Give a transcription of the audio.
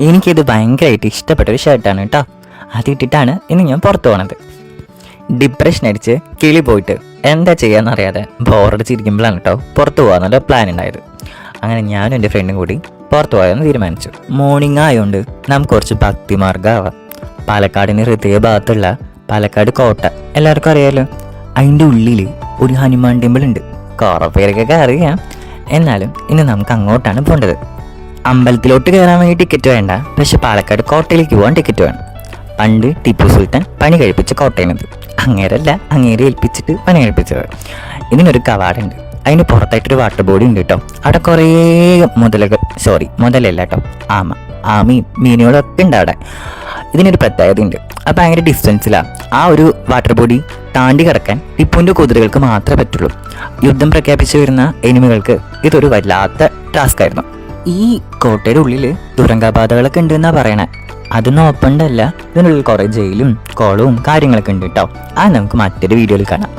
എനിക്കിത് ഭയങ്കരമായിട്ട് ഇഷ്ടപ്പെട്ട ഒരു ഷർട്ടാണ് കേട്ടോ. അതിട്ടിട്ടാണ് ഇന്ന് ഞാൻ പുറത്തു പോണത്. ഡിപ്രഷൻ അടിച്ച് കിളി പോയിട്ട് എന്താ ചെയ്യാന്നറിയാതെ ബോറടിച്ചിരിക്കുമ്പോഴാണ് കേട്ടോ പുറത്തു പോകാനുള്ള പ്ലാൻ ഉണ്ടായത്. അങ്ങനെ ഞാനും എൻ്റെ ഫ്രണ്ടും കൂടി പുറത്തു പോകാമെന്ന് തീരുമാനിച്ചു. മോർണിംഗ് ആയതുകൊണ്ട് നമുക്ക് കുറച്ച് ഭക്തിമാർഗ്ഗമാവാം. പാലക്കാടിന് ഹൃദയഭാഗത്തുള്ള പാലക്കാട് കോട്ട എല്ലാവർക്കും അറിയാമല്ലോ. അതിൻ്റെ ഉള്ളിൽ ഒരു ഹനുമാൻ ടെമ്പിൾ ഉണ്ട്. കുറേ പേർക്കൊക്കെ അറിയാം. എന്നാലും ഇന്ന് നമുക്ക് അങ്ങോട്ടാണ് പോകേണ്ടത്. അമ്പലത്തിലോട്ട് കയറാൻ വേണ്ടി ടിക്കറ്റ് വേണ്ട, പക്ഷെ പാലക്കാട് കോട്ടയിലേക്ക് പോകാൻ ടിക്കറ്റ് വേണം. പണ്ട് ടിപ്പു സുൽത്താൻ പണി കഴിപ്പിച്ച കോട്ടയാണിത്. അങ്ങേരല്ല, അങ്ങേരെ ഏൽപ്പിച്ചിട്ട് പണി കഴിപ്പിച്ചത്. ഇതിനൊരു കവാടുണ്ട്, അതിന് പുറത്തായിട്ടൊരു വാട്ടർ ബോഡി ഉണ്ട് കേട്ടോ. അവിടെ കുറേ മുതലല്ല കേട്ടോ, ആമയും മീനുകളൊക്കെ ഉണ്ട് അവിടെ. ഇതിനൊരു പ്രത്യേകത ഉണ്ട്, അത് ഭയങ്കര ഡിസ്റ്റൻസിലാണ്. ആ ഒരു വാട്ടർ ബോഡി താണ്ടി കിടക്കാൻ ടിപ്പുവിൻ്റെ കുതിരകൾക്ക് മാത്രമേ പറ്റുള്ളൂ. യുദ്ധം പ്രഖ്യാപിച്ചു വരുന്ന എനിമികൾക്ക് ഇതൊരു വല്ലാത്ത ടാസ്ക് ആയിരുന്നു. ഈ കോട്ടയുടെ ഉള്ളിൽ തുരങ്കപാതകളൊക്കെ ഉണ്ടെന്നാണ് പറയണേ. അതൊന്നും ഓപ്പൺ അല്ല, ഇതിനുള്ളിൽ കുറേ ജയിലും കോളവും കാര്യങ്ങളൊക്കെ ഉണ്ട് കേട്ടോ. അത് നമുക്ക് മറ്റൊരു വീഡിയോയിൽ കാണാം.